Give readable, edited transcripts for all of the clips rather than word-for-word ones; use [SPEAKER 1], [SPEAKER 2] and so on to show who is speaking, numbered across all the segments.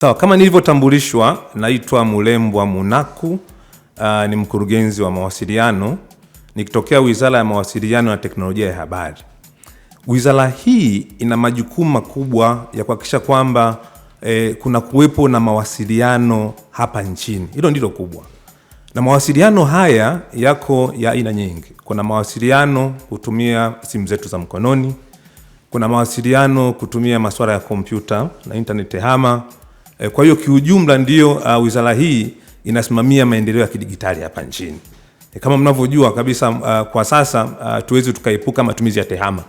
[SPEAKER 1] Sawa, kama nilivyotambulishwa, naitwa Mulembwa Munaku, ni mkurugenzi wa mawasiliano nikitokea Wizara ya Mawasiliano na Teknolojia ya Habari. Wizara hii ina majukumu makubwa ya kuhakikisha kwamba kuna kuwepo na mawasiliano hapa nchini. Hilo ndilo kubwa. Na mawasiliano haya yako ya aina nyingi. Kuna mawasiliano kutumia simu zetu za mkononi, kuna mawasiliano kutumia masuala ya kompyuta na internet tehama. Kwa hiyo kiujumla ndio wizara hii inasimamia maendeleo ya kidigitali hapa nchini. Kama mnavyojua kabisa, kwa sasa tuwezi tukaepuka matumizi ya tehama.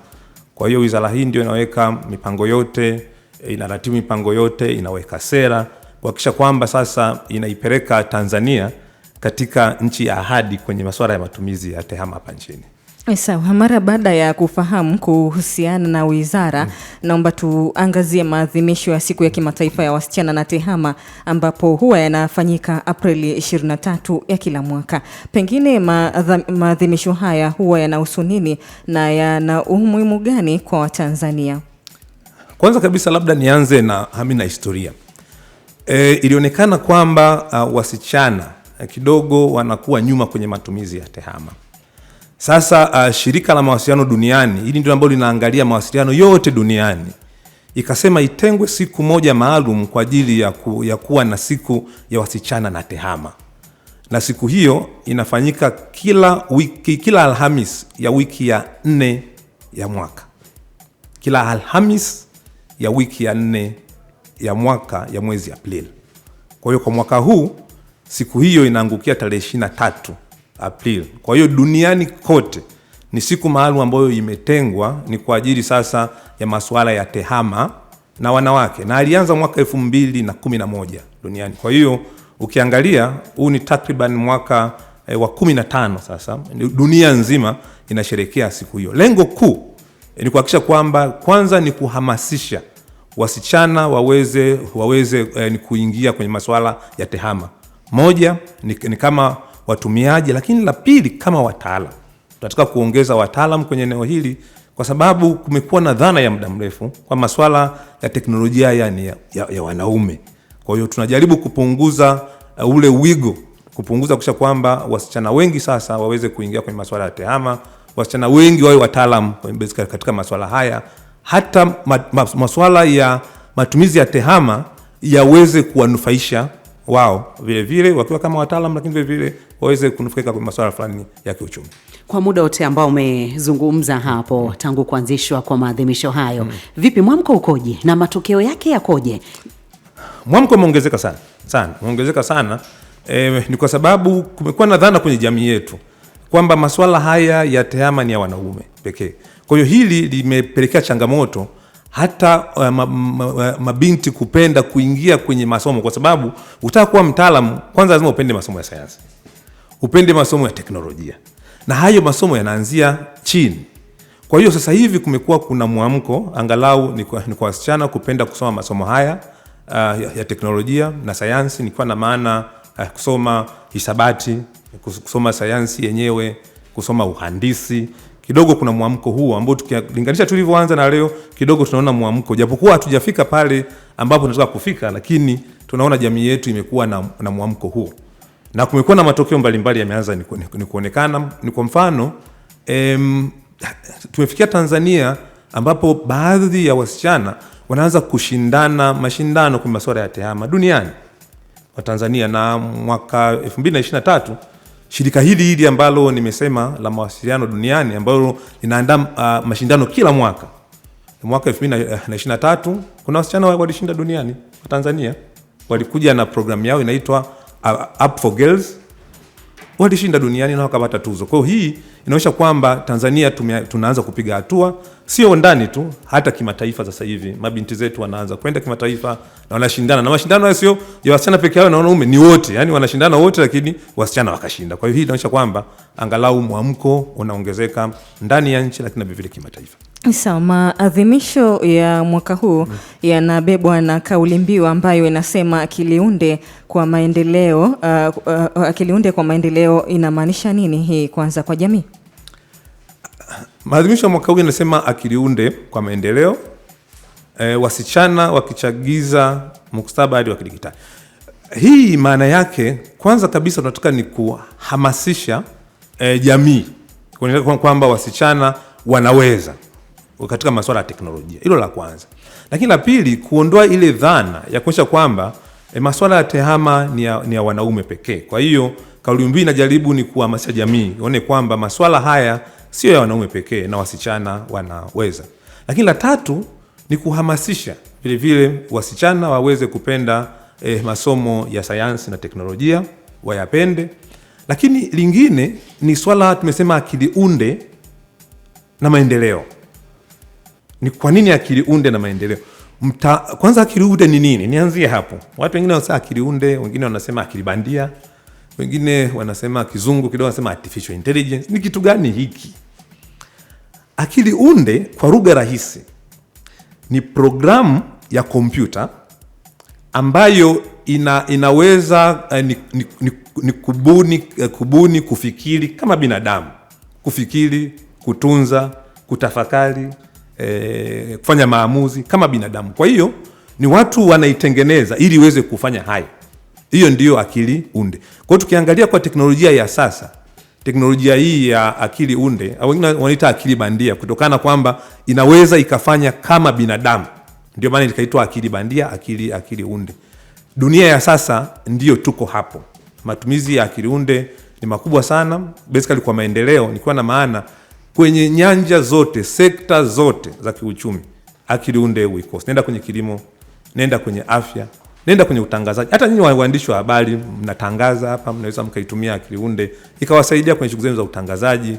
[SPEAKER 1] Kwa hiyo wizara hii ndio inaweka mipango yote, inaratibu mipango yote, inaweka sera kuhakikisha kwamba sasa inaipeleka Tanzania katika nchi ya ahadi kwenye masuala ya matumizi ya tehama hapa nchini.
[SPEAKER 2] Sawa, mara baada ya kufahamu kuhusiana na wizara, naomba tuangazie maadhimisho ya siku ya kimataifa ya wasichana na tehama ambapo huwa yanafanyika Aprili 23 ya kila mwaka. Pengine maadhimisho haya huwa yanahusu nini na yana umuhimu gani kwa Watanzania?
[SPEAKER 1] Kwanza kabisa labda nianze na hamina historia. Ilionekana kwamba wasichana kidogo wanakuwa nyuma kwenye matumizi ya tehama. Sasa shirika la mawasiliano duniani, hili ndio ambalo linaangalia mawasiliano yote duniani, ikasema itengwe siku moja maalum kwa ajili ya kuwa na siku ya wasichana na tehama. Na siku hiyo inafanyika kila Alhamis ya wiki ya 4 ya mwaka. Kila Alhamis ya wiki ya 4 ya mwaka ya mwezi Aprili. Kwa hiyo kwa mwaka huu siku hiyo inaangukia tarehe 23 Aprili. Kwa hiyo duniani kote ni siku maalum ambayo imetengwa ni kwa ajili sasa ya masuala ya tehama na wanawake. Na alianza mwaka 2011 duniani. Kwa hiyo ukiangalia huu ni takriban mwaka wa 15 sasa dunia nzima inasherehekea siku hiyo. Lengo kuu ni kuhakikisha kwamba kwanza ni kuhamasisha wasichana waweze ni kuingia kwenye masuala ya tehama. Moja ni kama watumiaji, lakini la pili kama wataalamu. Tunataka kuongeza wataalamu kwenye eneo hili kwa sababu kumekuwa na dhana ya muda mrefu kwa masuala ya teknolojia ya wanaume. Kwa hiyo tunajaribu kupunguza ule wigo, kuhakikisha kwamba wasichana wengi sasa waweze kuingia kwenye masuala ya tehama, wasichana wengi wawe wataalamu katika masuala haya, hata masuala ya matumizi ya tehama yaweze kuwanufaisha wao vile vile wakiwa kama wataalamu, lakini vile vile waweze kunufaika kwa masuala fulani ya kiuchumi.
[SPEAKER 3] Kwa muda wote ambao umezungumza hapo tangu kuanzishwa kwa maadhimisho hayo, vipi mwamko ukoje na matokeo yake yakoje?
[SPEAKER 1] Mwamko umeongezeka sana. Ni kwa sababu kumekuwa na dhana kwenye jamii yetu kwamba masuala haya ya tehama ni ya wanaume pekee. Kwa hiyo hili limepelekea changamoto hata mabinti kupenda kuingia kwenye masomo, kwa sababu utaka kuwa mtaalamu kwanza lazima upende masomo ya sayansi, upende masomo ya teknolojia, na hayo masomo yanaanzia chini. Kwa hiyo sasa hivi kumekuwa kuna mwamko angalau ni kwa wasichana kupenda kusoma masomo haya ya teknolojia na sayansi, nikiwa na maana kusoma hisabati, kusoma sayansi yenyewe, kusoma uhandisi. Kidogo kuna mwamko huu ambao tukilinganisha tulivyoanza na leo kidogo tunaona mwamko, japokuwa hatujafika pale ambapo tunataka kufika, lakini tunaona jamii yetu imekuwa na mwamko huu. Na kumekuwa na matokeo mbalimbali yameanza ni kuonekana. Ni kwa mfano tumefikia Tanzania ambapo baadhi ya wasichana wanaanza mashindano kwa masuala ya tehama duniani wa Tanzania. Na mwaka 2023 shirika hili ambalo nimesema la mawasiliano duniani ambalo linaandaa mashindano kila mwaka, mwaka 2023 kuna wasichana walishinda duniani wa Tanzania, walikuja na programu yao inaitwa Up for Girls, walishinda duniani na wakapata tuzo. Kwa hiyo hii inaonyesha kwamba Tanzania tunaanza kupiga hatua, sio ndani tu, hata kimataifa. Sasa hivi mabinti zetu wanaanza kwenda kimataifa na wanashindana, na mashindano hayo sio ya wasichana peke yao na wanaume, ni wote, yani wanashindana wote, lakini wasichana wakashinda. Kwa hiyo hii inaonyesha kwamba angalau mwamko unaongezeka ndani ya nchi, lakini vile kimataifa.
[SPEAKER 2] Sawa, maadhimisho ya mwaka huu yanabebwa na kauli mbiu ambayo inasema akiliunde kwa maendeleo. Akiliunde kwa maendeleo inamaanisha nini hii kwanza kwa jamii?
[SPEAKER 1] Maadhimisho ya mwaka huu yanasema akiliunde kwa maendeleo wasichana wakichagiza mustakabali wa kidigitali. Hii maana yake kwanza kabisa tunataka ni kuhamasisha jamii kwamba wasichana wanaweza katika masuala ya teknolojia. Hilo la kwanza. Lakini la pili, kuondoa ile dhana ya kuonyesha kwamba masuala ya tehama ni ya wanaume pekee. Kwa hiyo kauli mbiu inajaribu ni kuhamasisha jamii ione kwamba masuala haya sio ya wanaume pekee na wasichana wanaweza. Lakini la tatu ni kuhamasisha vile vile wasichana waweze kupenda masomo ya sayansi na teknolojia, wayapende. Lakini lingine ni swala tumesema akili unde na maendeleo. Ni kwa nini akili unde na maendeleo? Kwanza akili unde ni nini? Nianzie hapo. Watu wengine wanasema akili unde, wengine wanasema akili bandia, wengine wanasema kizungu kidogo wanasema artificial intelligence. Ni kitu gani hiki? Akili unde kwa lugha rahisi ni programu ya kompyuta ambayo inaweza ni kubuni kufikiri kama binadamu, kufikiri, kutunza, kutafakari, kufanya maamuzi kama binadamu. Kwa hiyo ni watu wanaitengeneza ili iweze kufanya hayo. Hiyo ndiyo akili unde. Kwa hiyo tukiangalia kwa teknolojia ya sasa, teknolojia hii ya akili unde au wengine wanaita akili bandia kutokana kwamba inaweza ikafanya kama binadamu. Ndio maana ikaitwa akili bandia, akili unde. Dunia ya sasa ndio tuko hapo. Matumizi ya akili unde ni makubwa sana, basically kwa maendeleo, nikiwa na maana kwenye nyanja zote, sekta zote za kiuchumi, akili unde uikosa. Nenda kwenye kilimo, nenda kwenye afya, nenda kwenye utangazaji. Hata nyinyi waandishi wa habari mnatangaza hapa, mnaweza mkaitumia akili unde ikawasaidia kwenye shughuli zenu za utangazaji,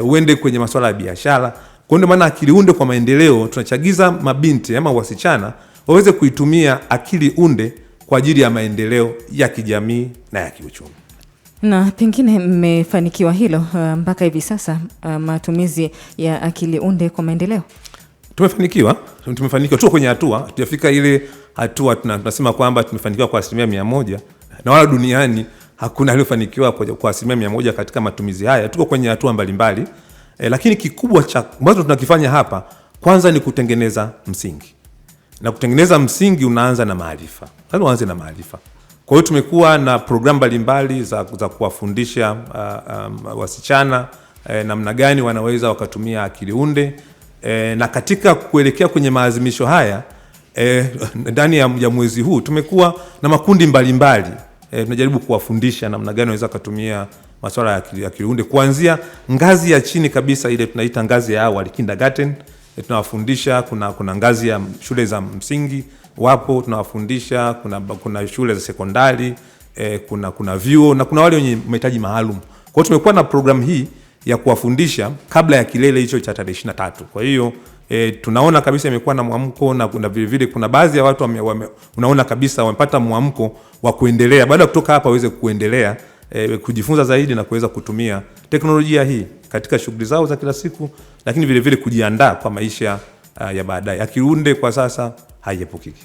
[SPEAKER 1] uende kwenye masuala ya biashara. Kwa ndio maana akili unde kwa maendeleo tunachagiza mabinti ama wasichana waweze kuitumia akili unde kwa ajili ya maendeleo ya kijamii na ya kiuchumi.
[SPEAKER 2] Na pengine mmefanikiwa hilo mpaka hivi sasa, matumizi ya akili unde kwa maendeleo?
[SPEAKER 1] Tumefanikiwa. Tuko kwenye hatua, hatujafika ile hatua tunasema kwamba tumefanikiwa kwa 100%, na wala duniani hakuna aliyofanikiwa kwa 100% katika matumizi haya. Tuko kwenye hatua mbalimbali. Lakini kikubwa cha ambacho tunakifanya hapa kwanza ni kutengeneza msingi. Na kutengeneza msingi unaanza na maarifa. Lazima uanze na maarifa. Kwa hiyo tumekuwa na programu mbalimbali za kuwafundisha wasichana namna gani wanaweza wakatumia akili unde, na katika kuelekea kwenye maazimisho haya ndani ya mwezi huu tumekuwa na makundi mbalimbali. Tunajaribu kuwafundisha namna gani wanaweza kutumia masuala ya akili unde kuanzia ngazi ya chini kabisa, ile tunaita ngazi ya awali, kindergarten. Tunawafundisha, kuna ngazi ya shule za msingi wapo, tunawafundisha, kuna shule za sekondari, kuna vyuo, na kuna wale wenye mahitaji maalum. Kwa hiyo tumekuwa na programu hii ya kuwafundisha kabla ya kilele hicho cha tarehe 23. Kwa hiyo tunaona kabisa imekuwa na mwamko, na kuna vile vile kuna baadhi ya watu unaona kabisa wamepata mwamko wa kuendelea baada ya kutoka hapa waweze kuendelea kujifunza zaidi na kuweza kutumia teknolojia hii katika shughuli zao za kila siku, lakini vile vile kujiandaa kwa maisha ya baadaye. Akili unde kwa sasa haiepukiki.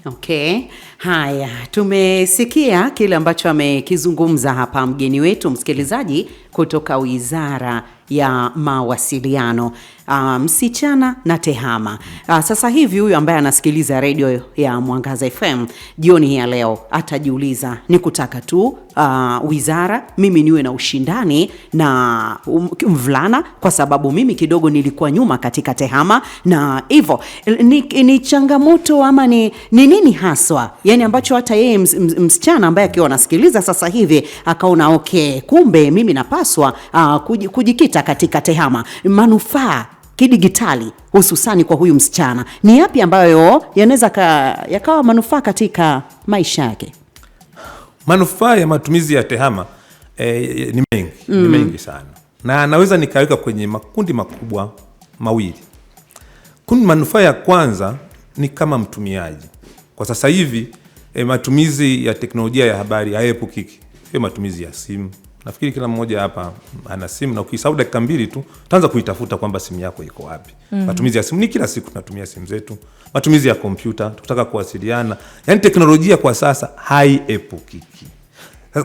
[SPEAKER 3] Okay. Haya, tumesikia kile ambacho amekizungumza hapa mgeni wetu msikilizaji kutoka Wizara ya Mawasiliano, msichana na tehama. Sasa hivi huyu ambaye anasikiliza radio ya Mwangaza FM jioni ya leo atajiuliza, ni kutaka tu wizara mimi niwe na ushindani na mvulana, kwa sababu mimi kidogo nilikuwa nyuma katika tehama, na hivyo ni changamoto ama ni nini haswa, yani ambacho hata yeye msichana ambaye akiwa anasikiliza sasa hivi akaona okay, kumbe mimi napaswa kujikita katika tehama. Manufaa kidigitali hususani kwa huyu msichana ni yapi ambayo yanaweza yakawa manufaa katika maisha yake?
[SPEAKER 1] Manufaa ya matumizi ya tehama ni mengi sana, na naweza nikaweka kwenye makundi makubwa mawili. Manufaa ya kwanza ni kama mtumiaji. Kwa sasa hivi matumizi ya teknolojia ya habari hayaepukiki. Hiyo matumizi ya simu, nafikiri kila mmoja hapa ana simu, na ukisahau dakika 2 tu utaanza kuitafuta kwamba simu yako iko wapi. Matumizi ya simu ni kila siku tunatumia simu zetu. Matumizi ya kompyuta tukitaka kuwasiliana, yani teknolojia kwa sasa haiepukiki.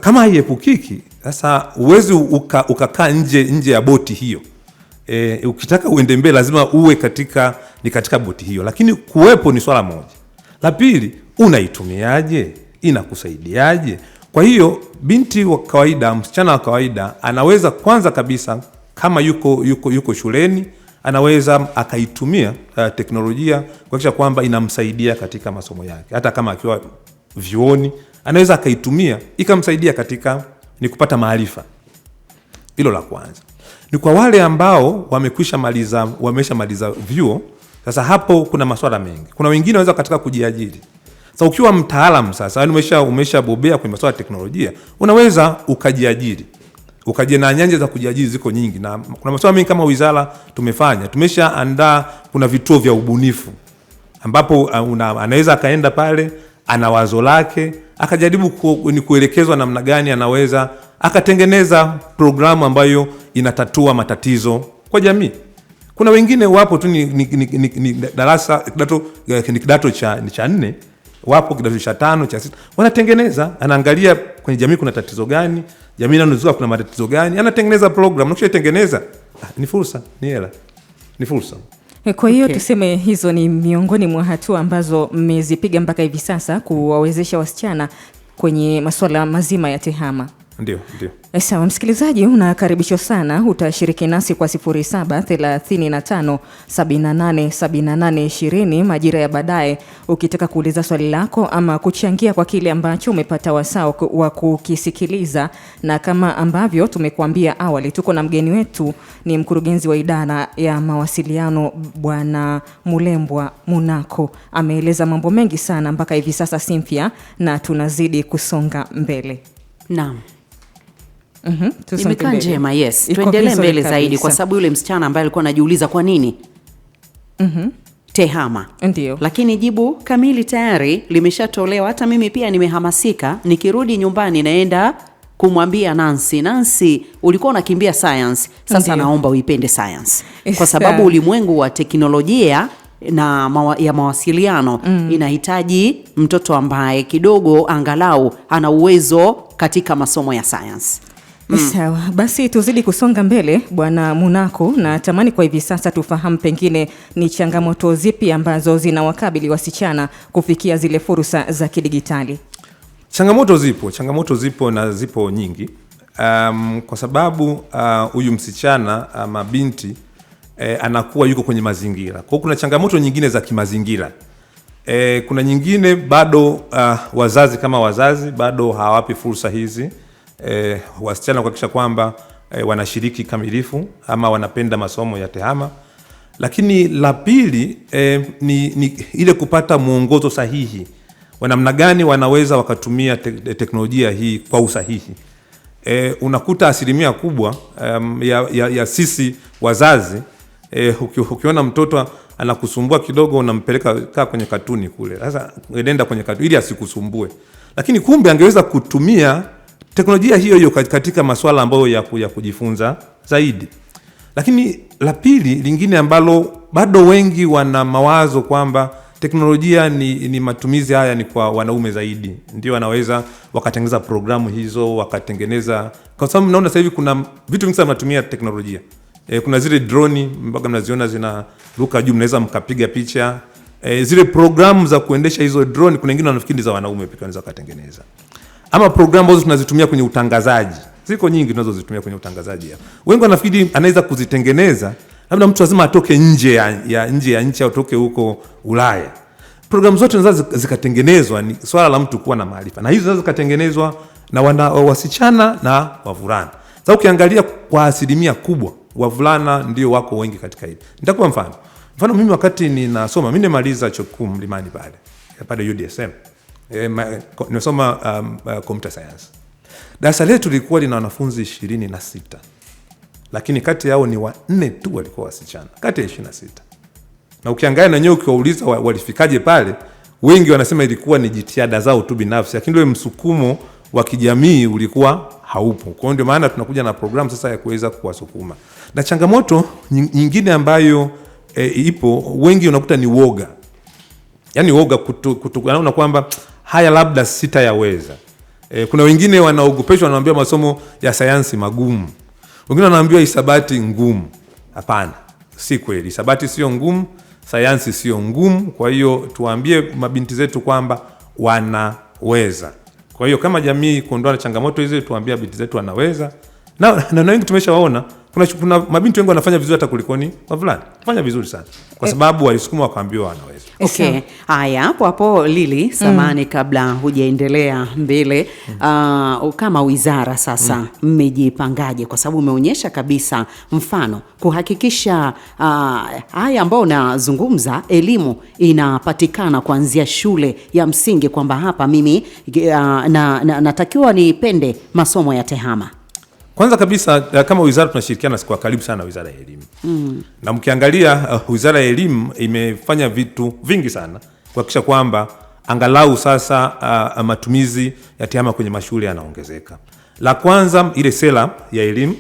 [SPEAKER 1] Kama haiepukiki, sasa uwezi ukakaa nje ya boti hiyo ukitaka uende mbele lazima uwe katika boti hiyo, lakini kuwepo ni swala moja. La pili, unaitumiaje? Inakusaidiaje? Kwa hiyo binti wa kawaida, msichana wa kawaida anaweza kwanza kabisa kama yuko shuleni anaweza akaitumia teknolojia kuhakikisha kwamba inamsaidia katika masomo yake. Hata kama akiwa vyuoni anaweza akaitumia ikamsaidia katika ni kupata maarifa. Hilo la kwanza. Ni kwa wale ambao wameshamaliza vyuo, sasa hapo kuna masuala mengi. Kuna wengine wanaweza katika kujiajiri. Sasa ukiwa mtaalamu sasa, yani umeshabobea kwenye masuala ya teknolojia, unaweza ukajiajiri. Na nyanja za kujiajiri ziko nyingi, na kuna masuala mengi kama wizara tumeshaandaa kuna vituo vya ubunifu ambapo anaweza akaenda pale, ana wazo lake, akajaribu kuelekezwa namna gani anaweza akatengeneza programu ambayo inatatua matatizo kwa jamii. Kuna wengine wapo tu ni kidato cha 4, wapo kidato cha 5, cha 6, wanatengeneza, anaangalia kwenye jamii kuna tatizo gani, jamii inanozunguka kuna matatizo gani, anatengeneza program, na ukishatengeneza ni fursa, ni hela, ni fursa.
[SPEAKER 2] Kwa hiyo tuseme hizo ni miongoni mwa hatua ambazo mmezipiga mpaka hivi sasa kuwawezesha wasichana kwenye masuala mazima ya tehama.
[SPEAKER 1] Ndio.
[SPEAKER 2] Sawa, msikilizaji, unakaribishwa sana. Utashiriki nasi kwa 0735787820 majira ya baadaye, ukitaka kuuliza swali lako ama kuchangia kwa kile ambacho umepata wasaa wa kukisikiliza. Na kama ambavyo tumekuambia awali, tuko na mgeni wetu, ni mkurugenzi wa idara ya mawasiliano Bwana Mulembwa Munako. Ameeleza mambo mengi sana mpaka hivi sasa, Cynthia, na tunazidi kusonga mbele.
[SPEAKER 3] Naam. Imekaa njema, yes. Tuendelee mbele zaidi kwa sababu yule msichana ambaye alikuwa anajiuliza kwa nini tehama.
[SPEAKER 2] Ndio.
[SPEAKER 3] Lakini jibu kamili tayari limeshatolewa. Hata mimi pia nimehamasika, nikirudi nyumbani naenda kumwambia Nancy, ulikuwa unakimbia science, sasa naomba uipende science. Kwa sababu ulimwengu wa teknolojia na ya mawasiliano inahitaji mtoto ambaye kidogo angalau ana uwezo katika masomo ya science.
[SPEAKER 2] Sawa, basi tuzidi kusonga mbele Bwana Munako, na tamani kwa hivi sasa tufahamu pengine ni changamoto zipi ambazo zinawakabili wasichana kufikia zile fursa za kidigitali.
[SPEAKER 1] Changamoto zipo na zipo nyingi. Kwa sababu huyu msichana ama binti anakuwa yuko kwenye mazingira. Kwa hiyo kuna changamoto nyingine za kimazingira. Kuna nyingine bado wazazi bado hawapi fursa hizi wasichana kuhakikisha kwamba wanashiriki kamilifu ama wanapenda masomo ya tehama. Lakini la pili ni ile kupata mwongozo sahihi wa namna gani wanaweza wakatumia teknolojia hii kwa usahihi. Unakuta asilimia kubwa ya sisi wazazi, ukiona mtoto anakusumbua kidogo unampeleka kaa kwenye katuni kule. Sasa nenda kwenye katuni ili asikusumbue. Lakini kumbe angeweza kutumia teknolojia hiyo katika masuala ambayo ya kujifunza zaidi. Lakini la pili lingine ambalo bado wengi wana mawazo kwamba teknolojia ni matumizi haya ni kwa wanaume zaidi, ndio wanaweza wakatengeneza programu hizo, wakatengeneza. Kwa sababu naona sasa hivi kuna vitu vingi sana vinatumia teknolojia. Kuna zile drone mpaka mnaziona zinaruka juu, mnaweza mkapiga picha. Zile programu za kuendesha hizo drone, kuna wengine wanafikiri za wanaume pekee wanaweza kutengeneza. Ama programu ambazo tunazitumia kwenye utangazaji, ziko nyingi tunazozitumia kwenye utangazaji hapa. Wengi wanafikiri anaweza kuzitengeneza, labda mtu lazima atoke nje ya nchi au atoke huko Ulaya. Programu zote zinaweza zikatengenezwa, ni swala la mtu kuwa na maarifa. Na hizo zinaweza zikatengenezwa na wasichana na wavulana. Sasa ukiangalia kwa asilimia kubwa wavulana ndio wako wengi katika hili. Nitakupa mfano mimi wakati ninasoma, mimi nimemaliza chuo kikuu Mlimani pale UDSM. Nimesoma computer science. Darasa letu lilikuwa lina wanafunzi 26. Lakini kati yao ni 4 tu walikuwa wasichana, kati ya 26. Na ukiangalia na nyoka ukiwauliza walifikaje pale, wengi wanasema ilikuwa ni jitihada zao tu binafsi, lakini ule msukumo wa kijamii ulikuwa haupo. Kwa hiyo ndio maana tunakuja na program sasa ya kuweza kuwasukuma. Na changamoto nyingine ambayo ipo, wengi unakuta ni woga. Yaani woga anaona kwamba haya labda sitayaweza. Kuna wengine wanaogopeshwa, wanaambia masomo ya sayansi magumu. Wengine wanaambiwa hisabati ngumu. Hapana, si kweli. Hisabati sio ngumu, sayansi sio ngumu. Kwa hiyo tuwaambie mabinti zetu kwamba wanaweza. Kwa hiyo kama jamii kuondoa changamoto hizo, tuwaambie binti zetu wanaweza. Na wengi tumeshawaona, kuna mabinti wengi wanafanya vizuri hata kulikoni wavulana. Fanya vizuri sana kwa sababu walisukuma wakaambiwa wanaweza.
[SPEAKER 3] Okay. Haya, hapo Lili, samani kabla hujaendelea mbele, kama wizara sasa mmejipangaje? Kwa sababu umeonyesha kabisa mfano kuhakikisha haya ambao unazungumza, elimu inapatikana kuanzia shule ya msingi, kwamba hapa mimi natakiwa nipende masomo ya TEHAMA.
[SPEAKER 1] Kwanza kabisa kama wizara tunashirikiana kwa karibu sana na Wizara ya Elimu. Na mkiangalia Wizara ya Elimu imefanya vitu vingi sana kuhakikisha kwamba angalau sasa matumizi ya TEHAMA kwenye mashule yanaongezeka. La kwanza, ile sera ya elimu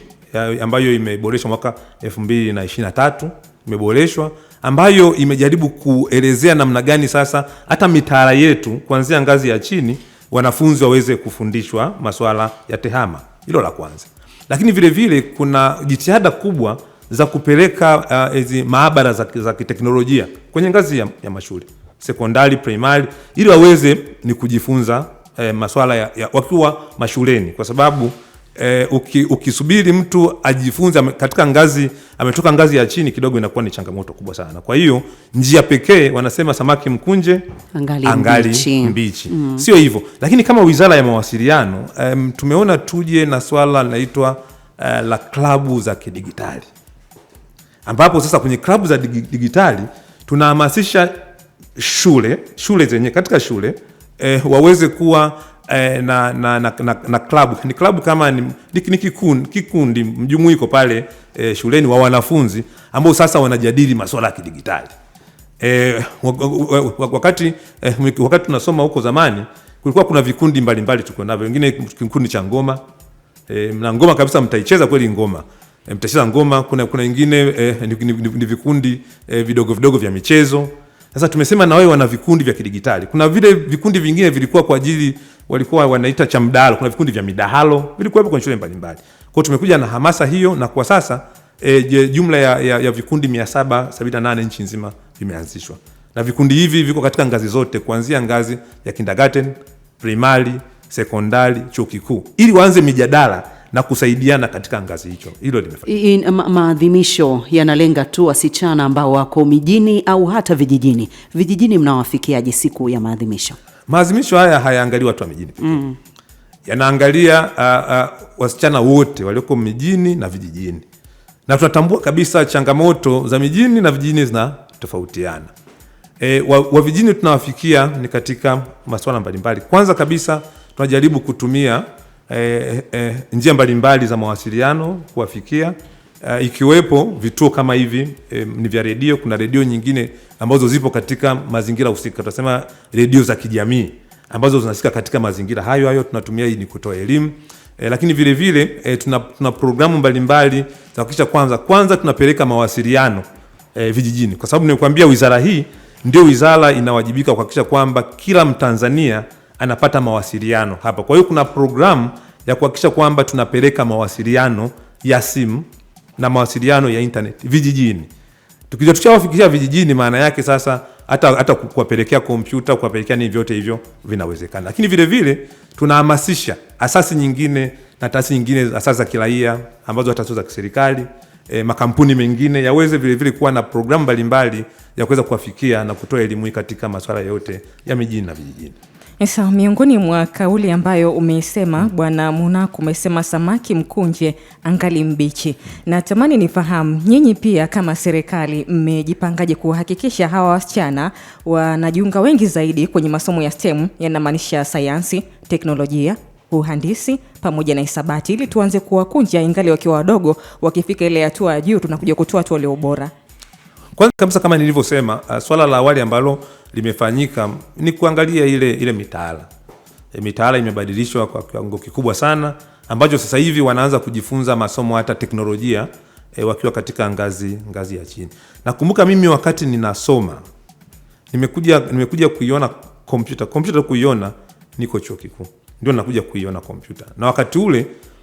[SPEAKER 1] ambayo imeboreshwa mwaka 2023 imeboreshwa, ambayo imejaribu kuelezea namna gani sasa hata mitaala yetu kuanzia ngazi ya chini wanafunzi waweze kufundishwa masuala ya TEHAMA. Hilo la kwanza. Lakini vile vile kuna jitihada kubwa za kupeleka hizi maabara za kiteknolojia kwenye ngazi ya mashule sekondari, primary, ili waweze ni kujifunza masuala ya wakiwa mashuleni, kwa sababu ukisubiri mtu ajifunze katika ngazi, ametoka ngazi ya chini kidogo, inakuwa ni changamoto kubwa sana. Kwa hiyo njia pekee wanasema samaki mkunje angali mbichi. Sio hivyo. Lakini kama Wizara ya Mawasiliano tumeona tuje na swala linaloitwa la klabu za kidigitali, ambapo sasa kwenye klabu za digitali tunahamasisha shule zenye katika shule waweze kuwa na klabu. Ni klabu kama ni kikundi mjumuiko pale shuleni wa wanafunzi ambao sasa wanajadili masuala ya kidigitali. Wakati tunasoma huko zamani kulikuwa kuna vikundi mbalimbali tuko navyo. Wengine kikundi cha ngoma, na ngoma kabisa mtaicheza kweli ngoma. Mtacheza ngoma. Kuna wengine ni vikundi vidogo vidogo vya michezo. Sasa tumesema na wao wana vikundi vya kidigitali. Kuna vile vikundi vingine vilikuwa kwa ajili walikuwa wanaita cha mdahalo. Kuna vikundi vya midahalo vilikuwa kwenye shule mbalimbali. Kwa hiyo tumekuja na hamasa hiyo, na kwa sasa jumla ya vikundi 778 nchi nzima vimeanzishwa. Na vikundi hivi viko katika ngazi zote, kuanzia ngazi ya kindergarten, primary, sekondari, chuo kikuu, ili waanze mijadala na kusaidiana katika ngazi hicho. Hilo limefanyika.
[SPEAKER 3] Maadhimisho yanalenga tu wasichana ambao wako mijini au hata vijijini. Vijijini mnawafikiaje siku ya maadhimisho?
[SPEAKER 1] Maadhimisho haya hayaangalii watu wa mijini pekee. Yanaangalia wasichana wote walioko mijini na vijijini. Na tunatambua kabisa changamoto za mijini na vijijini zinatofautiana. Wa vijijini tunawafikia ni katika masuala mbalimbali. Kwanza kabisa tunajaribu kutumia njia mbalimbali za mawasiliano kuwafikia, ikiwepo vituo kama hivi ni vya redio. Kuna redio nyingine ambazo zipo katika mazingira husika, tunasema redio za kijamii, ambazo zinasika katika mazingira hayo tunatumia ili kutoa elimu. Lakini vile vile tuna programu mbalimbali za kuhakikisha kwanza tunapeleka mawasiliano vijijini, kwa sababu nimekwambia wizara hii ndio wizara inawajibika kuhakikisha kwamba kila Mtanzania anapata mawasiliano hapa. Kwa hiyo kuna programu ya kuhakikisha kwamba tunapeleka mawasiliano ya simu na mawasiliano ya internet vijijini. Tukishawafikisha vijijini, maana yake sasa hata kuwapelekea kompyuta, kuwapelekea nini, vyote hivyo vinawezekana. Lakini vile vile tunahamasisha asasi nyingine na taasisi nyingine, asasi za kiraia ambazo hata sio za kiserikali, makampuni mengine yaweze vile vile kuwa na programu mbalimbali ya kuweza kuwafikia na kutoa elimu katika masuala yote ya mijini na vijijini.
[SPEAKER 2] Sasa miongoni mwa kauli ambayo umeisema Bwana Munaku, umesema samaki mkunje angali mbichi. Natamani nifahamu nyinyi pia kama serikali mmejipangaje kuhakikisha hawa wasichana wanajiunga wengi zaidi kwenye masomo ya STEM, yanamaanisha sayansi, teknolojia, uhandisi pamoja na hisabati, ili tuanze kuwakunja ingali wakiwa wadogo, wakifika ile hatua ya juu tunakuja kutoa watu walio bora.
[SPEAKER 1] Kwanza kabisa kama nilivyosema, swala la awali ambalo limefanyika ni kuangalia ile mitaala. Mitaala imebadilishwa kwa kiwango kikubwa sana, ambacho sasa hivi wanaanza kujifunza masomo hata teknolojia wakiwa katika ngazi ya chini. Nakumbuka mimi wakati ninasoma nimekuja kuiona kompyuta kuiona niko chuo kikuu. Ndio nakuja kuiona kompyuta. Na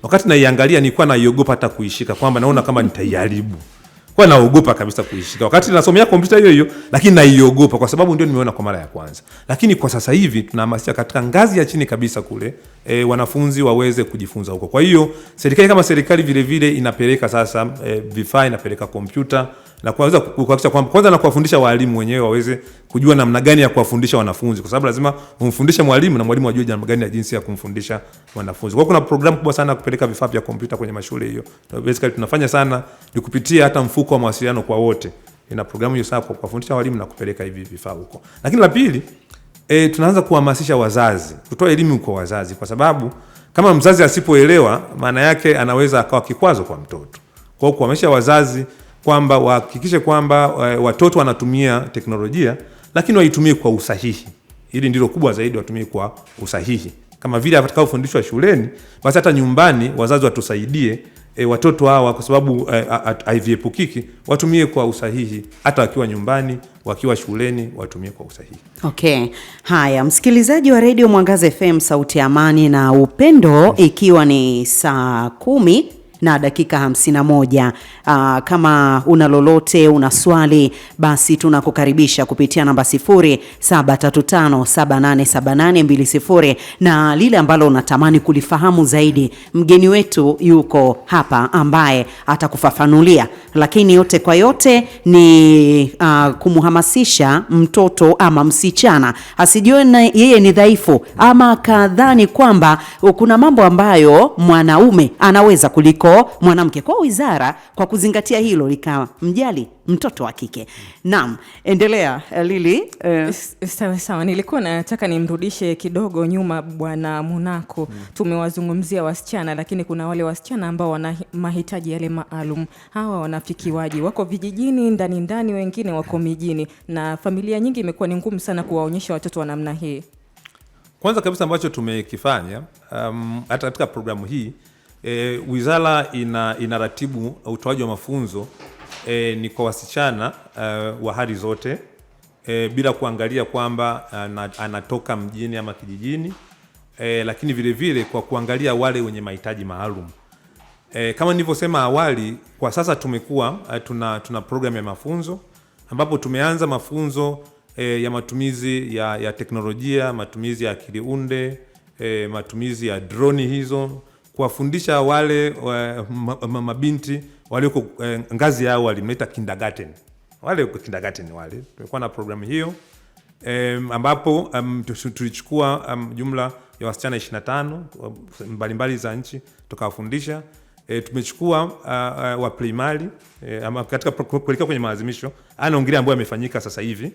[SPEAKER 1] wakati naiangalia nilikuwa naiogopa hata kuishika, kwamba naona kama nitaiharibu. kwa naogopa kabisa kuishika. Wakati nasomea kompyuta hiyo lakini naiogopa kwa sababu ndio nimeona kwa mara ya kwanza. Lakini kwa sasa hivi tunahamasisha katika ngazi ya chini kabisa kule wanafunzi waweze kujifunza huko. Kwa hiyo serikali kama serikali vile vile inapeleka sasa vifaa, inapeleka kompyuta na kuweza kuhakikisha kwamba kwanza na kuwafundisha walimu wenyewe waweze kujua namna gani ya kuwafundisha wanafunzi, kwa sababu lazima umfundishe mwalimu na mwalimu ajue namna gani ya jinsi ya kumfundisha wanafunzi. Kwa kuna programu kubwa sana kupeleka vifaa vya kompyuta kwenye mashule hiyo. Basically tunafanya sana ni kupitia hata mfuko wa mawasiliano kwa wote. Ina programu hiyo sana kwa kuwafundisha walimu na kupeleka hivi vifaa huko. Lakini la pili, tunaanza kuhamasisha wazazi, kutoa elimu kwa wazazi, kwa sababu kama mzazi asipoelewa maana yake anaweza akawa kikwazo kwa mtoto. Kwa hiyo kuhamasisha wazazi kwamba wahakikishe kwamba watoto wanatumia teknolojia lakini waitumie kwa usahihi. Hili ndilo kubwa zaidi, watumie kwa usahihi. Kama vile atakayofundishwa shuleni, basi hata nyumbani wazazi watusaidie watoto hawa, kwa sababu haiviepukiki, watumie kwa usahihi hata wakiwa nyumbani, wakiwa shuleni watumie kwa usahihi.
[SPEAKER 3] Okay. Haya, msikilizaji wa Radio Mwangaza FM, sauti ya amani na upendo, ikiwa ni saa 10 na dakika 51. Kama una lolote, una swali, basi tunakukaribisha kupitia namba 0735787820, na lile ambalo unatamani kulifahamu zaidi, mgeni wetu yuko hapa ambaye atakufafanulia. Lakini yote kwa yote ni kumhamasisha mtoto ama msichana asijione yeye ni dhaifu ama kadhani kwamba kuna mambo ambayo mwanaume anaweza kuliko mwanamke. Kwa wizara kwa kuzingatia hilo likamjali mtoto wa kike. Naam, endelea Lili.
[SPEAKER 2] Sawa. Nilikuwa nataka nimrudishe kidogo nyuma Bwana Munako. Tumewazungumzia wasichana, lakini kuna wale wasichana ambao wana mahitaji yale maalum. Hawa wanafikiwaji? Wako vijijini ndani, wengine wako mijini, na familia nyingi imekuwa ni ngumu sana kuwaonyesha watoto wa namna hii.
[SPEAKER 1] Kwanza kabisa ambacho tumekifanya hata katika programu hii, wizara inaratibu utoaji wa mafunzo ni kwa wasichana wa hali zote, bila kuangalia kwamba anatoka mjini ama kijijini, lakini vile vile kwa kuangalia wale wenye mahitaji maalum. Kama nilivyosema awali, kwa sasa tumekuwa tuna program ya mafunzo ambapo tumeanza mafunzo ya matumizi ya teknolojia, matumizi ya akili unde, matumizi ya droni hizo, kuwafundisha wale mabinti walioko ngazi yao walimeta kindergarten. Wale kindergarten wale. Tumekuwa na programu hiyo ambapo tulichukua jumla ya wasichana 25 mbalimbali za nchi tukawafundisha. Tumechukua wa primary katika kuelekea kwenye maadhimisho anaongelea ambayo yamefanyika sasa hivi.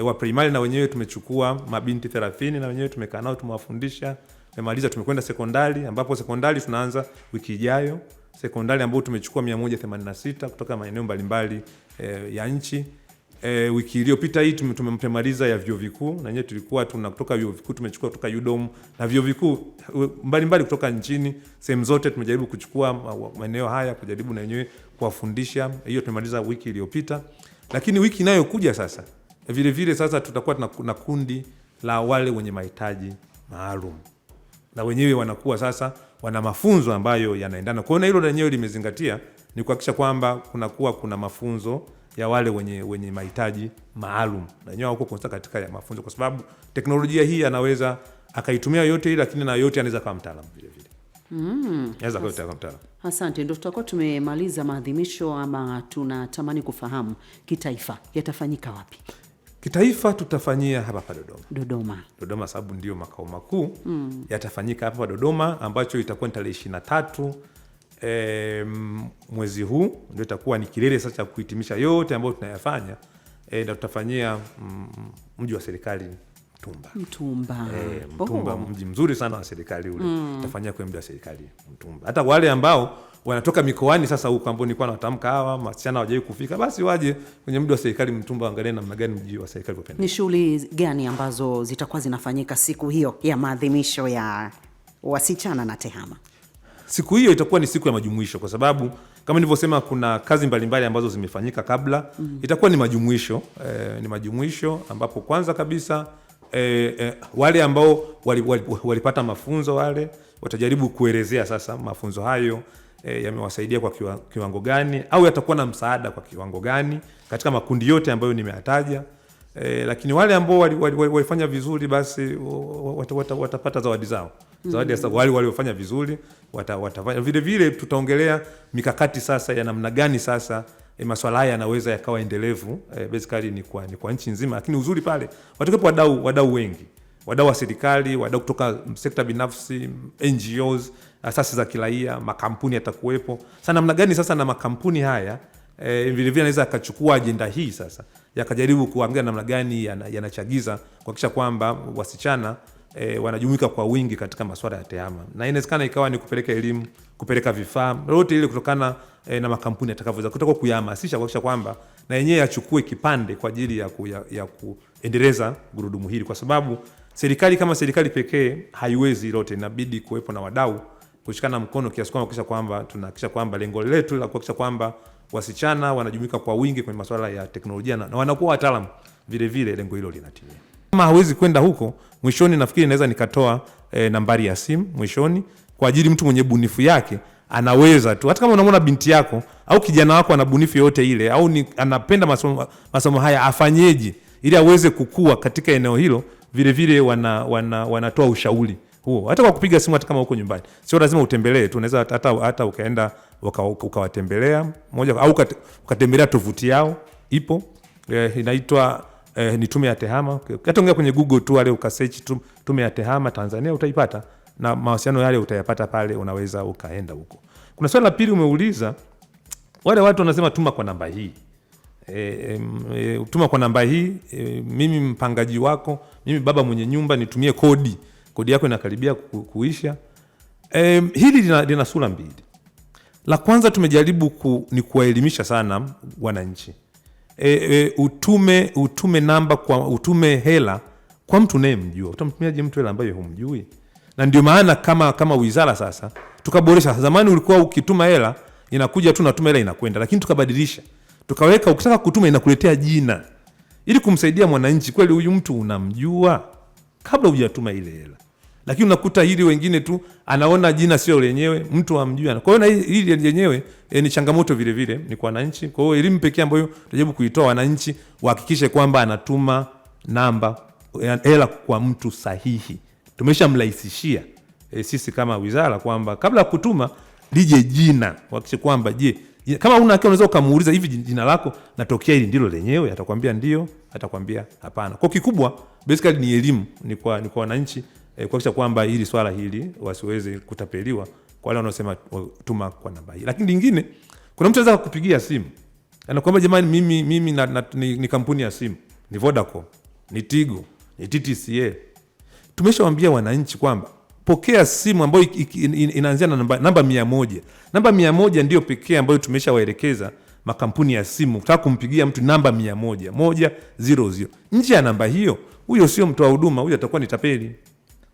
[SPEAKER 1] Wa primary na wenyewe tumechukua mabinti 30 na wenyewe tumekaa nao tumewafundisha. Tumemaliza, tumekwenda sekondari, ambapo sekondari tunaanza wiki ijayo. Sekondari ambapo tumechukua 186 kutoka maeneo mbalimbali ya nchi. Wiki iliyopita hii tumemaliza ya vyuo vikuu, na wenyewe tulikuwa kutoka vyuo vikuu tumechukua kutoka UDOM na vyuo vikuu mbalimbali kutoka nchini. Sehemu zote tumejaribu kuchukua maeneo haya kujaribu na wenyewe kuwafundisha. Hiyo tumemaliza wiki iliyopita. Lakini wiki inayokuja sasa vile vile sasa tutakuwa na kundi la wale wenye mahitaji maalum, na wenyewe wanakuwa sasa wana mafunzo ambayo yanaendana. Kwa hiyo hilo lenyewe limezingatia ni kuhakikisha kwamba kuna mafunzo ya wale wenye mahitaji maalum, na wenyewe wako konsta katika ya mafunzo, kwa sababu teknolojia hii anaweza akaitumia yote ile, lakini na yote anaweza kama mtaalamu vile vile. Anaweza kuwa mtaalamu.
[SPEAKER 3] Asante. Ndio tutakuwa tumemaliza maadhimisho, ama tunatamani kufahamu kitaifa yatafanyika wapi?
[SPEAKER 1] Kitaifa tutafanyia hapa Dodoma, sababu ndio makao makuu. Yatafanyika hapa Dodoma, ambacho itakuwa tarehe 23 mwezi huu, ndio itakuwa ni kilele sasa cha kuhitimisha yote ambayo tunayafanya. Na tutafanyia mji wa serikali Mtumba. Mji mzuri sana wa serikali ule. Tutafanyia kwa mji wa serikali Mtumba. Hata wale ambao wanatoka mikoani sasa huko ambao nilikuwa natamka hawa wasichana hawajai kufika, basi waje kwenye mji wa serikali Mtumba, angalie namna gani mji wa serikali upende.
[SPEAKER 3] Ni shughuli gani ambazo zitakuwa zinafanyika siku hiyo ya maadhimisho ya wasichana na tehama?
[SPEAKER 1] Siku hiyo itakuwa ni siku ya majumuisho, kwa sababu kama nilivyosema kuna kazi mbalimbali ambazo zimefanyika kabla. Itakuwa ni majumuisho ambapo kwanza kabisa wale ambao walipata mafunzo wale watajaribu kuelezea sasa mafunzo hayo, yamewasaidia kwa kiwango gani, au yatakuwa na msaada kwa kiwango gani katika makundi yote ambayo nimeyataja. Lakini wale ambao walifanya vizuri basi watapata zawadi zao. Zawadi ya wale waliofanya vizuri watafanya vile vile. Tutaongelea mikakati sasa ya namna gani sasa masuala haya yanaweza yakawa endelevu, basically ni kwa nchi nzima. Lakini uzuri pale watakuwepo wadau wengi, wadau wa serikali, wadau kutoka sekta binafsi, NGOs, asasi za kiraia, makampuni yatakuwepo. Sasa namna gani sasa na makampuni haya vile vile anaweza akachukua ajenda hii sasa yakajaribu kuangalia namna gani yanachagiza kuhakikisha kwamba wasichana wanajumuika kwa wingi katika masuala ya tehama, na inawezekana ikawa ni kupeleka elimu, kupeleka vifaa, yote ile kutokana na makampuni atakavyoweza kutaka kuyahamasisha kuhakikisha kwamba na yenyewe yachukue kipande kwa ajili ya kuendeleza gurudumu hili, kwa sababu serikali kama serikali pekee haiwezi lote, inabidi kuwepo na wadau kushikana mkono kiasi kwamba kuhakikisha kwamba tunahakikisha kwamba lengo letu la kuhakikisha kwamba wasichana wanajumuika kwa wingi kwenye masuala ya teknolojia na wanakuwa wataalamu vile vile, lengo hilo linatimia. Kama hawezi kwenda huko, mwishoni nafikiri naweza nikatoa nambari ya simu mwishoni kwa ajili mtu mwenye bunifu yake anaweza tu, hata kama unamwona binti yako au kijana wako ana bunifu yote ile au anapenda masomo haya, afanyeje ili aweze kukua katika eneo hilo. Vile vile wanatoa ushauri huo hata kwa kupiga simu, hata kama uko nyumbani, sio lazima utembelee tu, unaweza hata ukaenda ukawatembelea moja au ukatembelea tovuti yao, ipo inaitwa ni Tume ya Tehama. Hata ungea kwenye Google tu wale ukasearch Tume ya Tehama Tanzania utaipata, na mawasiliano yale utayapata pale, unaweza ukaenda huko. Kuna swali la pili umeuliza, wale watu wanasema tuma kwa namba hii. Tuma kwa namba hii, mimi mpangaji wako, mimi baba mwenye nyumba, nitumie kodi yako inakaribia kuisha. Hili lina sura mbili. La kwanza tumejaribu ni kuwaelimisha sana wananchi. Utume namba utume hela kwa mtu unayemjua. Utamtumiaje mtu hela ambaye humjui? Na ndio maana kama wizara sasa tukaboresha. Zamani ulikuwa ukituma hela inakuja tu, natuma hela inakwenda, lakini tukabadilisha. Tukaweka ukitaka kutuma inakuletea jina, ili kumsaidia mwananchi, kweli huyu mtu unamjua kabla hujatuma ile hela. Lakini unakuta hili wengine tu anaona jina sio lenyewe, mtu amjui. Kwa hiyo na hili lenyewe ni changamoto vile vile ni kwa wananchi. Kwa hiyo elimu pekee ambayo tunajaribu kuitoa, wananchi wahakikishe kwamba anatuma namba hela kwa mtu sahihi. Tumeshamrahisishia sisi kama wizara kwamba kabla ya kutuma lije jina, hakikisha kwamba kama una unaweza ukamuuliza hivi, jina lako natokea hili ndilo lenyewe, atakwambia ndio, atakwambia hapana. Kwa kikubwa basically ni elimu, ni kwa wananchi kuhakikisha kwamba hili swala hili wasiweze kutapeliwa kwa wale wanaosema tuma kwa namba hii. Lakini lingine, kuna mtu anaweza kukupigia simu anakuambia jamani, mimi ni kampuni ya simu, ni Vodacom, ni Tigo, ni TTCL. Tumeshawaambia wananchi kwamba pokea simu ambayo inaanzia na namba 100. Namba 100 ndio pekee ambayo tumeshawaelekeza makampuni ya simu kutaka kumpigia mtu namba 100, 100. Nje ya namba hiyo, huyo sio mtoa huduma, huyo atakuwa ni tapeli.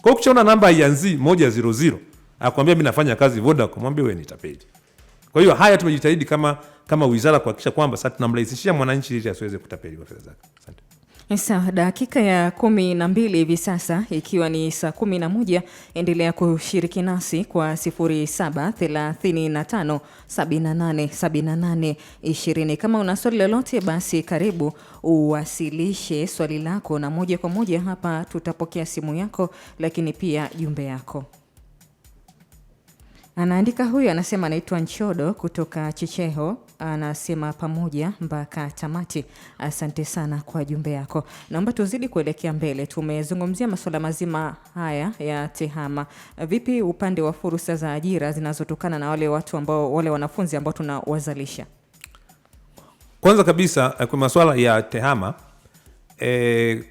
[SPEAKER 1] Kwa hiyo ukiona namba ianzi 100 akwambia mimi nafanya kazi Vodacom, mwambie wewe ni tapeli. Kwa hiyo haya tumejitahidi kama wizara kuhakikisha kwamba sasa tunamrahisishia mwananchi ili asiweze kutapeliwa fedha zake. Asante.
[SPEAKER 2] Sawa, dakika ya 12 hivi sasa, ikiwa ni saa 11. Endelea kushiriki nasi kwa 0735787820. Kama una swali lolote, basi karibu uwasilishe swali lako, na moja kwa moja hapa tutapokea simu yako, lakini pia jumbe yako. Anaandika huyu, anasema anaitwa Nchodo kutoka Chicheho, anasema pamoja mpaka tamati. Asante sana kwa jumbe yako. Naomba tuzidi kuelekea mbele. Tumezungumzia masuala mazima haya ya tehama. Vipi upande wa fursa za ajira zinazotokana na wale wanafunzi ambao tunawazalisha?
[SPEAKER 1] Kwanza kabisa kwa masuala ya tehama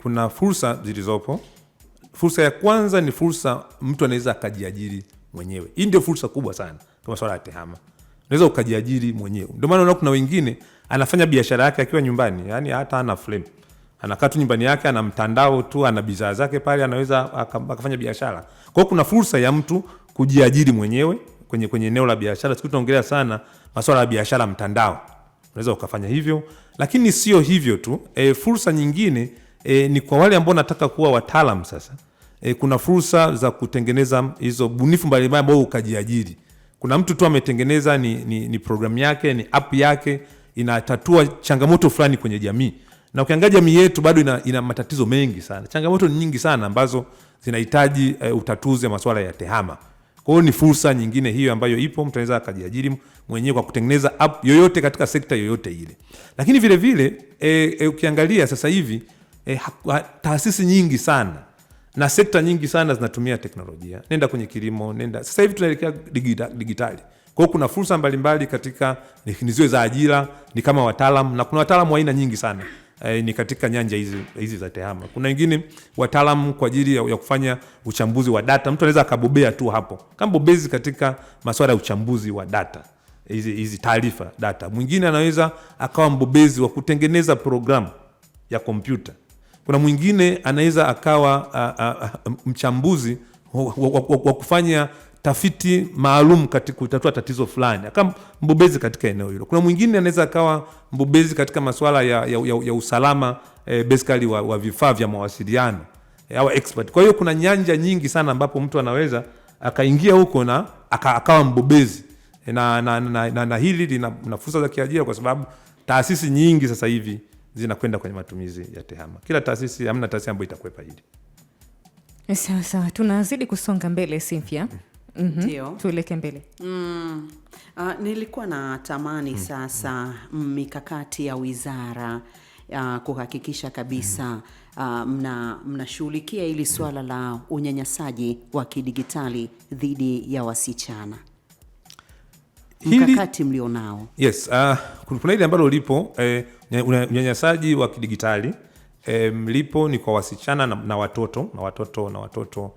[SPEAKER 1] kuna fursa zilizopo. Fursa ya kwanza ni fursa mtu anaweza akajiajiri mwenyewe. Hii ndio fursa kubwa sana kwa masuala ya tehama. Unaweza ukajiajiri mwenyewe. Ndio maana unaona kuna wengine anafanya biashara yake akiwa nyumbani, yani hata ana frame. Anakaa tu nyumbani yake, ana mtandao tu, ana bidhaa zake pale, anaweza akafanya biashara. Kwa hiyo kuna fursa ya mtu kujiajiri mwenyewe kwenye eneo la biashara. Siku tunaongelea sana masuala ya biashara mtandao. Unaweza ukafanya hivyo, lakini sio hivyo tu. Fursa nyingine ni kwa wale ambao nataka kuwa wataalamu sasa. Kuna fursa za kutengeneza hizo bunifu mbalimbali ambao ukajiajiri. Kuna mtu tu ametengeneza ni programu yake, ni app yake inatatua changamoto fulani kwenye jamii. Na ukiangalia jamii yetu bado ina matatizo mengi sana. Changamoto nyingi sana ambazo zinahitaji utatuzi wa masuala ya tehama. Kwa hiyo ni fursa nyingine hiyo ambayo ipo, mtu anaweza akajiajiri mwenyewe kwa kutengeneza app yoyote katika sekta yoyote ile. Lakini vile vile ukiangalia sasa hivi taasisi nyingi sana na sekta nyingi sana zinatumia teknolojia. Nenda kwenye kilimo, sasa hivi tunaelekea digitali. Kwa hiyo kuna fursa mbalimbali katika niziwe za ajira, ni kama wataalamu, na kuna wataalamu wa aina nyingi sana. Ni katika nyanja hizi za tehama. Kuna wengine wataalamu kwa ajili ya kufanya uchambuzi wa data. Mtu anaweza akabobea tu hapo kama bobezi katika masuala ya uchambuzi wa data, hizi taarifa data. Mwingine anaweza akawa mbobezi wa kutengeneza programu ya kompyuta. Kuna mwingine anaweza akawa mchambuzi wa kufanya tafiti maalum katika kutatua tatizo fulani, akawa mbobezi katika eneo hilo. Kuna mwingine anaweza akawa mbobezi katika masuala ya usalama basically wa vifaa vya mawasiliano au expert. Kwa hiyo kuna nyanja nyingi sana ambapo mtu anaweza akaingia huko na akawa mbobezi na hili lina fursa za kiajira, kwa sababu taasisi nyingi sasa hivi zinakwenda kwenye matumizi ya tehama. Kila taasisi, hamna taasisi ambayo itakwepa hili.
[SPEAKER 2] Sawa, tunazidi kusonga mbele Cynthia. Tueleke mbele.
[SPEAKER 3] Nilikuwa na tamani sasa mikakati ya wizara kuhakikisha kabisa mnashughulikia ili swala la unyanyasaji wa kidigitali dhidi ya wasichana. Mkakati mlionao?
[SPEAKER 1] Yes, kuna ile ambalo lipo unyanyasaji wa kidigitali lipo ni kwa wasichana na watoto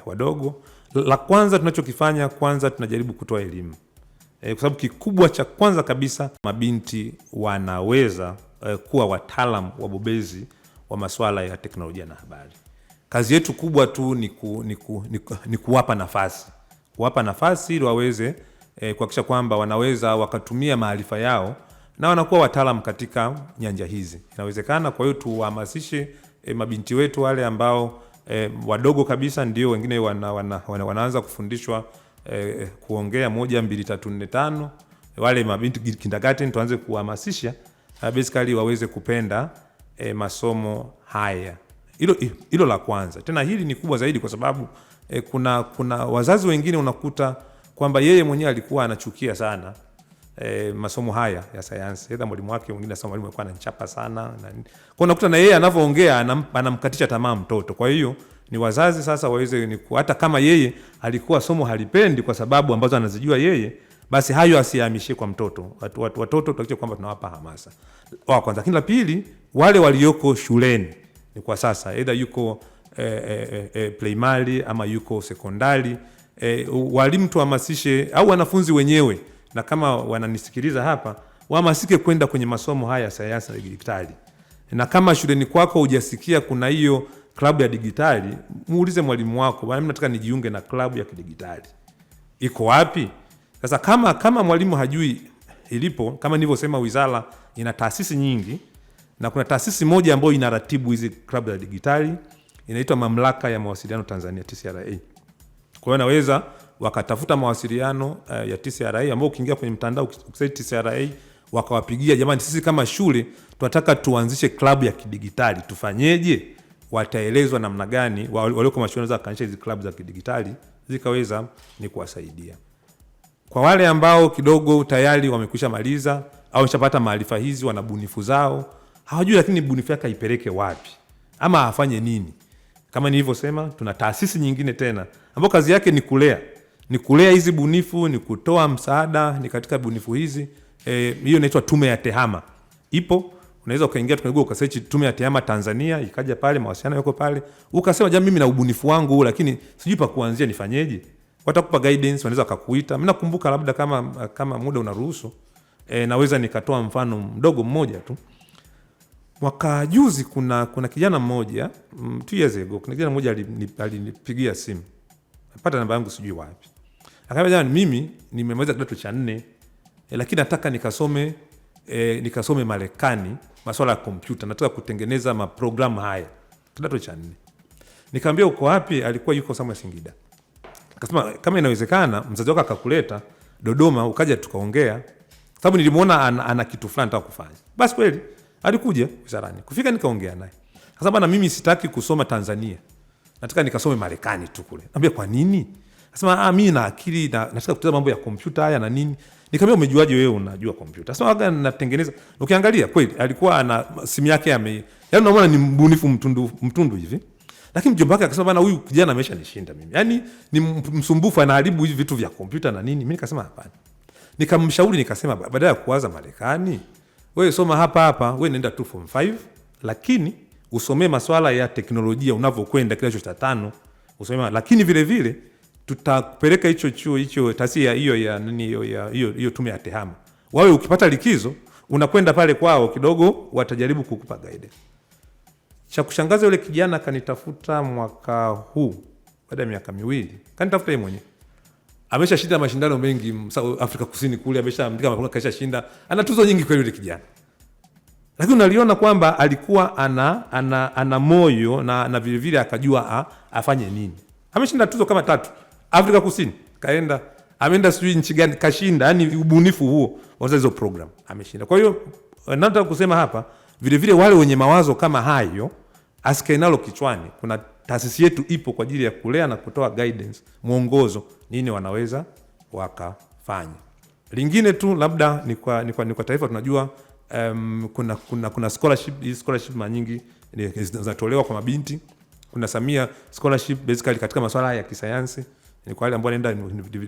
[SPEAKER 1] wadogo. La kwanza tunachokifanya, kwanza tunajaribu kutoa elimu. Kwa sababu kikubwa cha kwanza kabisa, mabinti wanaweza kuwa wataalam wabobezi wa masuala ya teknolojia na habari. Kazi yetu kubwa tu ni kuwapa nafasi. Kuwapa nafasi ili waweze kuhakikisha kwamba wanaweza wakatumia maarifa yao na wanakuwa wataalam katika nyanja hizi. Inawezekana. Kwa hiyo tuwahamasishe mabinti wetu wale ambao wadogo kabisa, ndio wengine wanaanza kufundishwa kuongea 1 2 3 4 5. Wale mabinti kindergarten tuanze kuhamasisha basically waweze kupenda masomo haya. Hilo la kwanza. Tena hili ni kubwa zaidi kwa sababu kuna wazazi wengine unakuta kwamba yeye mwenyewe alikuwa anachukia sana masomo haya ya sayansi. Aidha mwalimu wake mwingine asema mwalimu alikuwa anachapa sana. Kwa unakuta na yeye anavyoongea anamkatisha tamaa mtoto. Kwa hiyo ni wazazi sasa waweze hata kama yeye alikuwa somo halipendi kwa sababu ambazo anazijua yeye, basi hayo asihamishie kwa mtoto. Watoto tutahakikisha kwamba tunawapa hamasa. Kwanza. Lakini la pili, wale walioko shuleni ni kwa sasa aidha yuko primary ama yuko sekondari, walimu tuhamasishe au wanafunzi wenyewe, na kama wananisikiliza hapa, wahamasike kwenda kwenye masomo haya ya sayansi na digitali. Na kama shuleni kwako hujasikia kuna hiyo klabu ya digitali, muulize mwalimu wako, bwana, mimi nataka nijiunge na klabu ya kidigitali. Iko wapi? Sasa kama mwalimu hajui ilipo, kama nilivyosema, wizara ina taasisi nyingi, na kuna taasisi moja ambayo inaratibu hizi klabu za digitali, inaitwa Mamlaka ya Mawasiliano Tanzania, TCRA. Kwa hiyo naweza wakatafuta mawasiliano ya TCRA, ambao ukiingia kwenye mtandao ukisema TCRA wakawapigia, jamani, sisi kama shule tunataka tuanzishe klabu ya kidigitali, tufanyeje? Wataelezwa namna gani walioko mashule wanaweza kuanzisha hizo klabu za kidigitali zikaweza ni kuwasaidia. Kwa wale ambao kidogo tayari wamekwisha maliza au wameshapata maarifa hizi, wana bunifu zao, hawajui lakini bunifu yake ipeleke wapi ama afanye nini. Kama nilivyosema, tuna taasisi nyingine tena ambapo kazi yake ni kulea hizi bunifu, ni kutoa msaada ni katika bunifu hizi. Hiyo inaitwa Tume ya Tehama. Ipo, unaweza ukaingia kwenye Google ukasearch Tume ya Tehama Tanzania, ikaja pale, mawasiliano yako pale. Ukasema, jamani, mimi na ubunifu wangu huu lakini sijui pa kuanzia, nifanyeje? Watakupa guidance, wanaweza kukuita. Mimi nakumbuka labda kama muda unaruhusu, naweza nikatoa mfano mdogo mmoja tu. Mwaka juzi kuna kijana mmoja 2 years ago, kuna kijana mmoja alinipigia simu. Napata namba yangu sijui wapi. Akaniambia, jamani, mimi nimemaliza kidato cha 4 lakini nataka nikasome Marekani masuala ya kompyuta, nataka kutengeneza maprogramu haya. Kidato cha 4. Nikamwambia uko wapi? Alikuwa yuko Singida. Akasema kama inawezekana mzazi wako akakuleta, Dodoma, ukaja tukaongea, sababu nilimuona ana kitu fulani nataka kufanya. Basi kweli alikuja wizarani, kufika nikaongea naye. Sasa bana, mimi sitaki kusoma Tanzania, nataka nikasome Marekani tu kule. Niambia kwa nini? Akasema mimi na akili nataka kutazama mambo ya kompyuta haya na nini. Nikamwambia umejuaje wewe unajua kompyuta? Sasa waga natengeneza. Ukiangalia kweli alikuwa ana simu yake yaani unaona ni mbunifu mtundu hivi. Lakini mjomba wake akasema bana, huyu kijana ameshanishinda mimi. Yaani ni msumbufu, anaharibu hivi vitu vya kompyuta na nini. Mimi nikasema hapana. Nikamshauri nikasema badala ya kuwaza Marekani, wewe soma hapa, wewe nenda tu form 5, lakini usomee masuala ya teknolojia unavyokwenda kidato cha 5, usomee, lakini vile vile tutakupeleka hicho chuo hicho taasisi hiyo ya nini hiyo tume ya TEHAMA. Wewe ukipata likizo unakwenda pale kwao kidogo, watajaribu kukupa guide. Cha kushangaza, yule kijana kanitafuta mwaka huu baada ya miaka 2, kanitafuta yeye mwenyewe. Ameshashinda mashindano mengi Afrika Kusini kule, ameshaandika mapunga, kashashinda, ana tuzo nyingi kwa yule kijana. Lakini unaliona kwamba alikuwa ana moyo na vile vile akajua afanye nini. Ameshinda tuzo kama 3 Afrika Kusini, ameenda sijui nchi gani kashinda, yani ubunifu huo wa hizo program ameshinda. Kwa hiyo nataka kusema hapa vile vile wale wenye mawazo kama hayo asikae nalo kichwani. Kuna taasisi yetu ipo kwa ajili ya kulea na kutoa guidance, mwongozo nini wanaweza wakafanya. Lingine tu labda ni kwa taifa, tunajua kuna scholarship mara nyingi zinatolewa kwa mabinti. Kuna Samia scholarship basically katika masuala ya kisayansi, ni kwa wale ambao wanaenda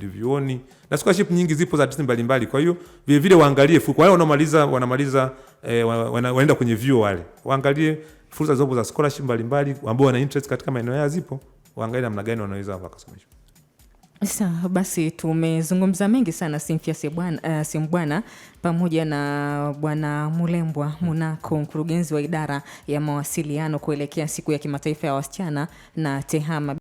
[SPEAKER 1] vioni, na scholarship nyingi zipo za taasisi mbalimbali. Kwa hiyo vile vile waangalie kwa wale wanamaliza wanaenda kwenye vyuo, wale waangalie fursa zopo za scholarship mbalimbali, ambao wana interest katika maeneo yao zipo, waangalie namna gani wanaweza wakasomeshwa.
[SPEAKER 2] Sasa basi tumezungumza mengi sana, Cynthia Simbwana pamoja na Bwana Mulembwa Munako, mkurugenzi wa idara ya mawasiliano, kuelekea siku ya kimataifa ya wasichana na TEHAMA.